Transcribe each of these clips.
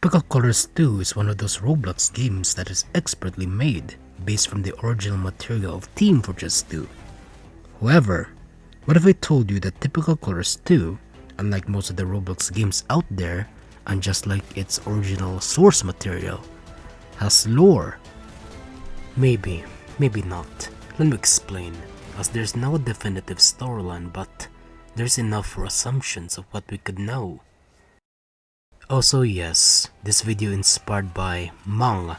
Typical Colors 2 is one of those Roblox games that is expertly made based from the original material of Team Fortress 2. However, what if I told you that Typical Colors 2, unlike most of the Roblox games out there, and just like its original source material, has lore? Maybe, maybe not. Let me explain, as there's no definitive storyline, but there's enough for assumptions of what we could know. Also yes, this video inspired by Mang,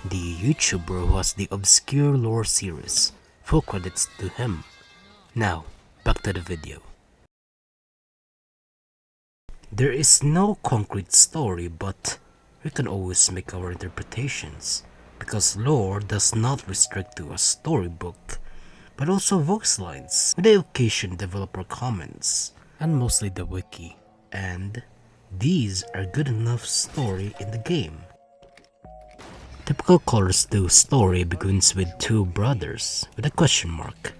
the YouTuber who has the obscure lore series. Full credits to him. Now, back to the video. There is no concrete story, but we can always make our interpretations, because lore does not restrict to a storybook, but also Voicelines, with the occasion developer comments, and mostly the wiki, and these are good enough story in the game. Typical Colors 2 story begins with two brothers, with a question mark.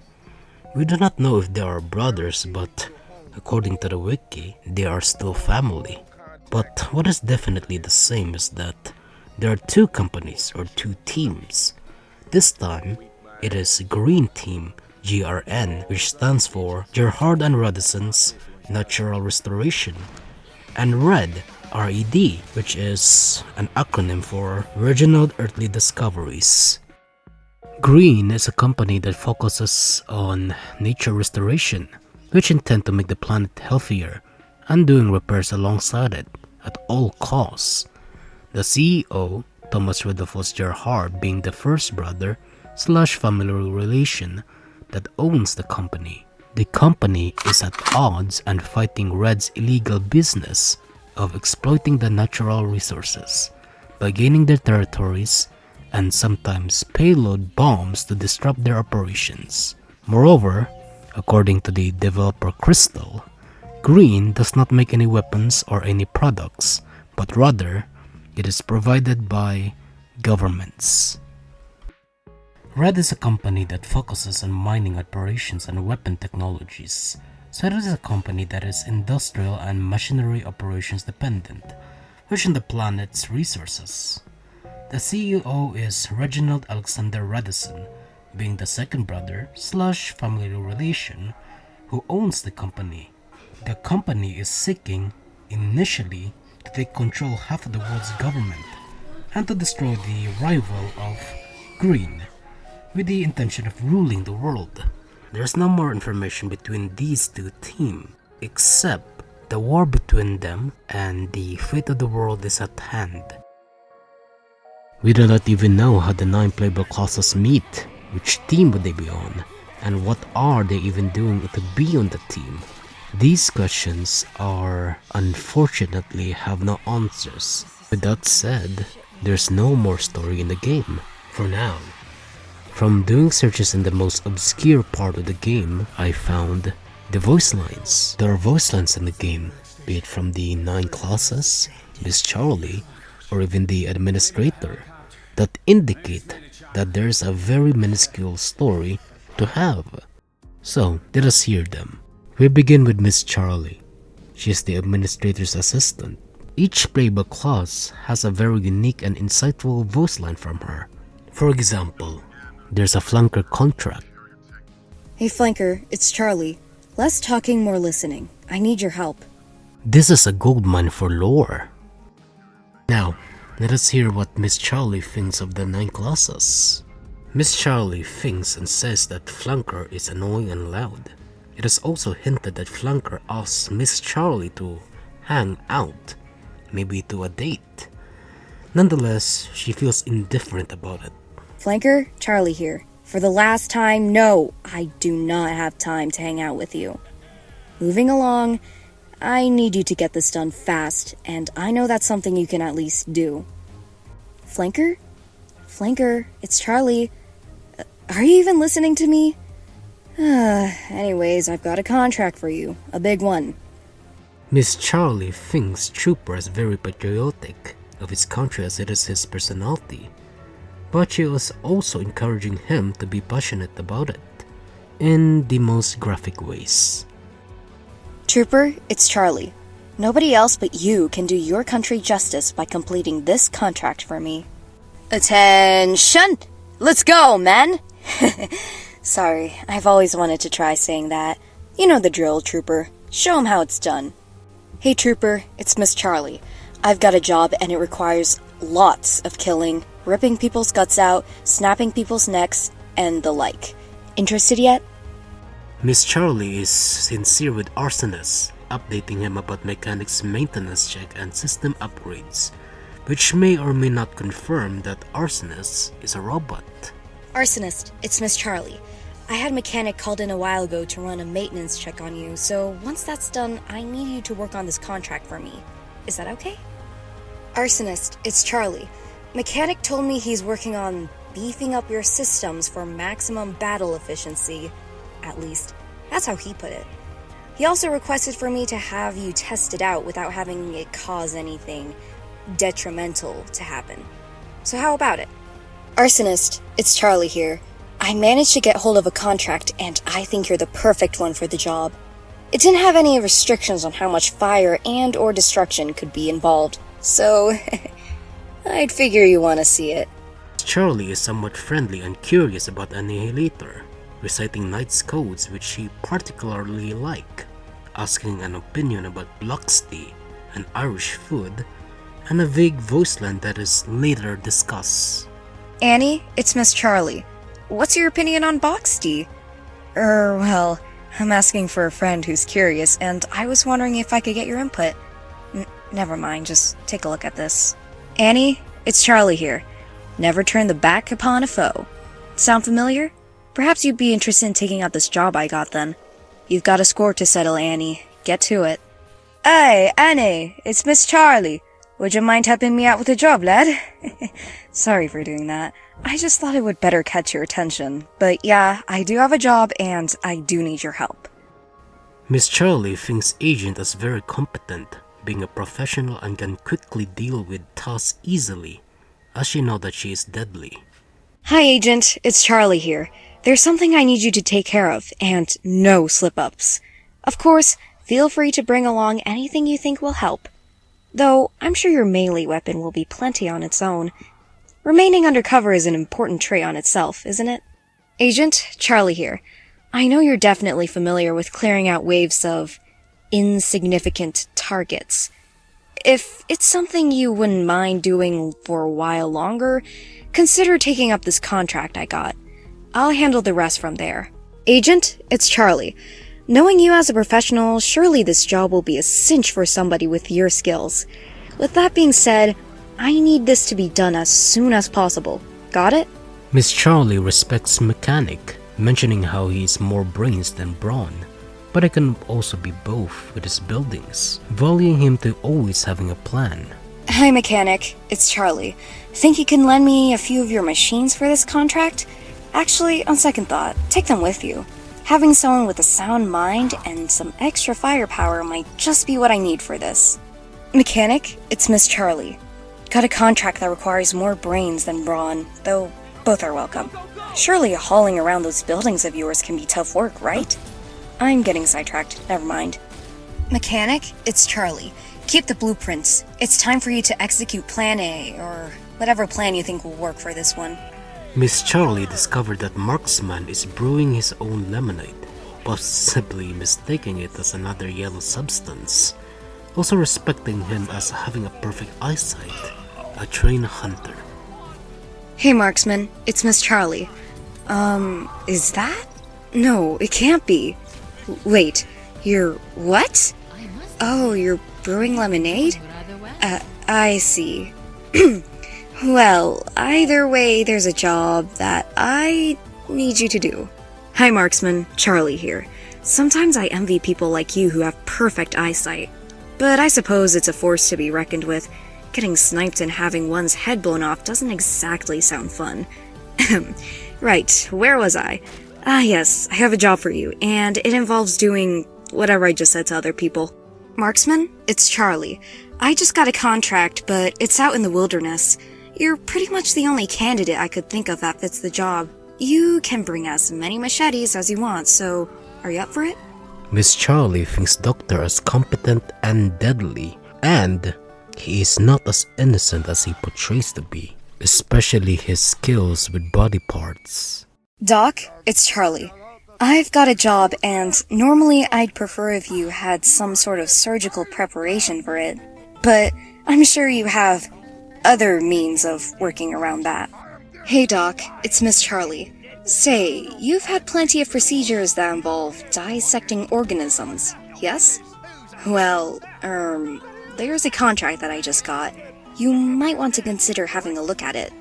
We do not know if they are brothers, but according to the wiki, they are still family. But what is definitely the same is that there are two companies or two teams. This time, it is Green Team, GRN, which stands for Gerhard and Redison's Natural Restoration, and RED, RED, which is an acronym for Reginald Earthly Discoveries. Green is a company that focuses on nature restoration, which intend to make the planet healthier and doing repairs alongside it at all costs. The CEO, Thomas and Gerhard, being the first brother / family relation that owns the company. The company is at odds and fighting Red's illegal business of exploiting the natural resources by gaining their territories and sometimes payload bombs to disrupt their operations. Moreover, according to the developer Crystal, Green does not make any weapons or any products, but rather it is provided by governments. RED is a company that focuses on mining operations and weapon technologies, so it is a company that is industrial and machinery operations dependent, which on the planet's resources. The CEO is Reginald Alexander Redison, being the second brother / family relation who owns the company. The company is seeking, initially, to take control half of the world's government and to destroy the rival of Green, with the intention of ruling the world. There's no more information between these two teams, except the war between them and the fate of the world is at hand. We do not even know how the 9 playable classes meet, which team would they be on, and what are they even doing to be on the team. These questions are, unfortunately, have no answers. With that said, there's no more story in the game, for now. From doing searches in the most obscure part of the game, I found the Voicelines. There are Voicelines in the game, be it from the 9 classes, Miss Charlie, or even the administrator, that indicate that there's a very minuscule story to have. So, let us hear them. We begin with Miss Charlie. She is the administrator's assistant. Each playable class has a very unique and insightful voice line from her. For example, there's a flanker contract. Hey flanker, it's Charlie. Less talking, more listening. I need your help. This is a goldmine for lore. Now, let us hear what Miss Charlie thinks of the 9 classes. Miss Charlie thinks and says that flanker is annoying and loud. It is also hinted that flanker asks Miss Charlie to hang out, maybe to a date. Nonetheless, she feels indifferent about it. Flanker, Charlie here. For the last time, no, I do not have time to hang out with you. Moving along, I need you to get this done fast, and I know that's something you can at least do. Flanker? Flanker, it's Charlie. Are you even listening to me? Anyways, I've got a contract for you, a big one. Miss Charlie thinks Trooper is very patriotic of his country as it is his personality, but she was also encouraging him to be passionate about it, in the most graphic ways. Trooper, it's Charlie. Nobody else but you can do your country justice by completing this contract for me. Attention! Let's go, men! Sorry, I've always wanted to try saying that. You know the drill, Trooper. Show 'em how it's done. Hey, Trooper, it's Miss Charlie. I've got a job and it requires lots of killing, ripping people's guts out, snapping people's necks, and the like. Interested yet? Miss Charlie is sincere with Arsonist, updating him about mechanics maintenance check and system upgrades, which may or may not confirm that Arsonist is a robot. Arsonist, it's Miss Charlie. I had a mechanic called in a while ago to run a maintenance check on you, so once that's done, I need you to work on this contract for me. Is that okay? Arsonist, it's Charlie. Mechanic told me he's working on beefing up your systems for maximum battle efficiency. At least, that's how he put it. He also requested for me to have you test it out without having it cause anything detrimental to happen. So how about it? Arsonist, it's Charlie here. I managed to get hold of a contract, and I think you're the perfect one for the job. It didn't have any restrictions on how much fire and or destruction could be involved, so I'd figure you want to see it. Charlie is somewhat friendly and curious about Annihilator, reciting Knight's codes which he particularly like, asking an opinion about Blox tea, an Irish food, and a vague voiceline that is later discussed. Annie, it's Miss Charlie. What's your opinion on box tea? Well, I'm asking for a friend who's curious, and I was wondering if I could get your input. Never mind, just take a look at this. Annie, it's Charlie here. Never turn the back upon a foe. Sound familiar? Perhaps you'd be interested in taking out this job I got then. You've got a score to settle, Annie. Get to it. Hey, Annie, it's Miss Charlie. Would you mind helping me out with a job, lad? Sorry for doing that. I just thought it would better catch your attention. But yeah, I do have a job and I do need your help. Miss Charlie thinks Agent is very competent, being a professional and can quickly deal with tasks easily, as she knows that she is deadly. Hi, Agent. It's Charlie here. There's something I need you to take care of, and no slip-ups. Of course, feel free to bring along anything you think will help. Though, I'm sure your melee weapon will be plenty on its own. Remaining undercover is an important trait on itself, isn't it? Agent, Charlie here. I know you're definitely familiar with clearing out waves of insignificant targets. If it's something you wouldn't mind doing for a while longer, consider taking up this contract I got. I'll handle the rest from there. Agent, it's Charlie. Knowing you as a professional, surely this job will be a cinch for somebody with your skills. With that being said, I need this to be done as soon as possible. Got it? Miss Charlie respects Mechanic, mentioning how he is more brains than brawn, but it can also be both with his buildings, valuing him to always having a plan. Hi, Mechanic. It's Charlie. Think you can lend me a few of your machines for this contract? Actually, on second thought, take them with you. Having someone with a sound mind and some extra firepower might just be what I need for this. Mechanic, it's Miss Charlie. Got a contract that requires more brains than brawn, though both are welcome. Surely hauling around those buildings of yours can be tough work, right? I'm getting sidetracked, never mind. Mechanic, it's Charlie. Keep the blueprints. It's time for you to execute Plan A, or whatever plan you think will work for this one. Miss Charlie discovered that Marksman is brewing his own lemonade, possibly mistaking it as another yellow substance, also respecting him as having a perfect eyesight, a trained hunter. Hey Marksman, it's Miss Charlie. Is that? No, it can't be. Wait, you're what? Oh, you're brewing lemonade? I see. Well, either way, there's a job that I need you to do. Hi, Marksman. Charlie here. Sometimes I envy people like you who have perfect eyesight. But I suppose it's a force to be reckoned with. Getting sniped and having one's head blown off doesn't exactly sound fun. Right, where was I? Yes, I have a job for you, and it involves doing whatever I just said to other people. Marksman, it's Charlie. I just got a contract, but it's out in the wilderness. You're pretty much the only candidate I could think of that fits the job. You can bring as many machetes as you want, so are you up for it? Miss Charlie thinks Doctor as competent and deadly, and he is not as innocent as he portrays to be, especially his skills with body parts. Doc, it's Charlie. I've got a job, and normally I'd prefer if you had some sort of surgical preparation for it. But I'm sure you have other means of working around that. Hey Doc, it's Miss Charlie. Say, you've had plenty of procedures that involve dissecting organisms, yes? Well, there's a contract that I just got. You might want to consider having a look at it.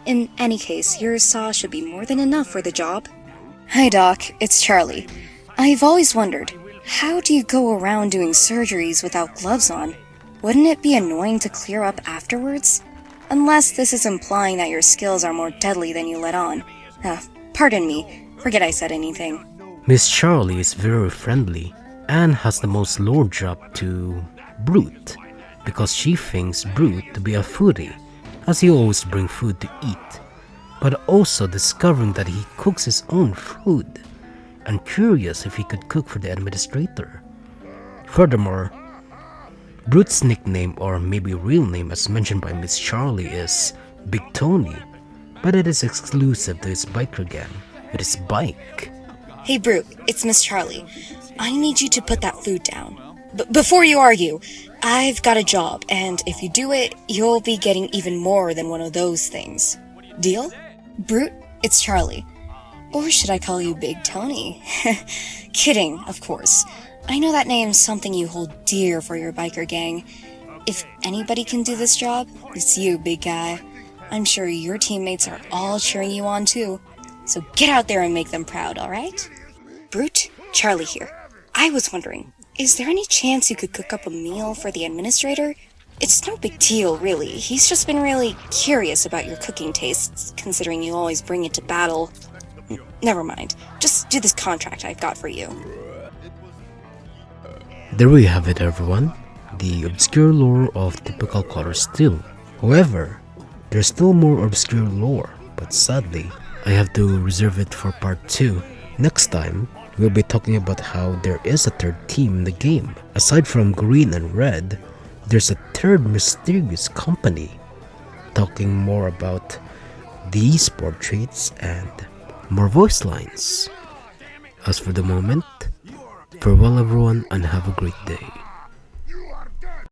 In any case, your saw should be more than enough for the job. Hi Doc, it's Charlie. I've always wondered, how do you go around doing surgeries without gloves on? Wouldn't it be annoying to clear up afterwards? Unless this is implying that your skills are more deadly than you let on. Pardon me, forget I said anything. Miss Charlie is very friendly and has the most lore drop to Brute, because she thinks Brute to be a foodie, as he always brings food to eat, but also discovering that he cooks his own food, and curious if he could cook for the administrator. Furthermore, Brute's nickname, or maybe real name as mentioned by Miss Charlie, is Big Tony, but it is exclusive to his biker gang with his bike. Hey Brute, it's Miss Charlie. I need you to put that food down. Before you argue, I've got a job, and if you do it, you'll be getting even more than one of those things. Deal? Brute, it's Charlie. Or should I call you Big Tony? Kidding, of course. I know that name's something you hold dear for your biker gang. If anybody can do this job, it's you, big guy. I'm sure your teammates are all cheering you on too. So get out there and make them proud, alright? Brute, Charlie here. I was wondering, is there any chance you could cook up a meal for the administrator? It's no big deal, really. He's just been really curious about your cooking tastes, considering you always bring it to battle. Never mind. Just do this contract I've got for you. There we have it, everyone. The obscure lore of typical Color Steel. However, there's still more obscure lore, but sadly, I have to reserve it for part 2. Next time, we'll be talking about how there is a third team in the game. Aside from Green and Red, there's a third mysterious company. Talking more about these portraits and more voice lines. As for the moment, farewell everyone and have a great day.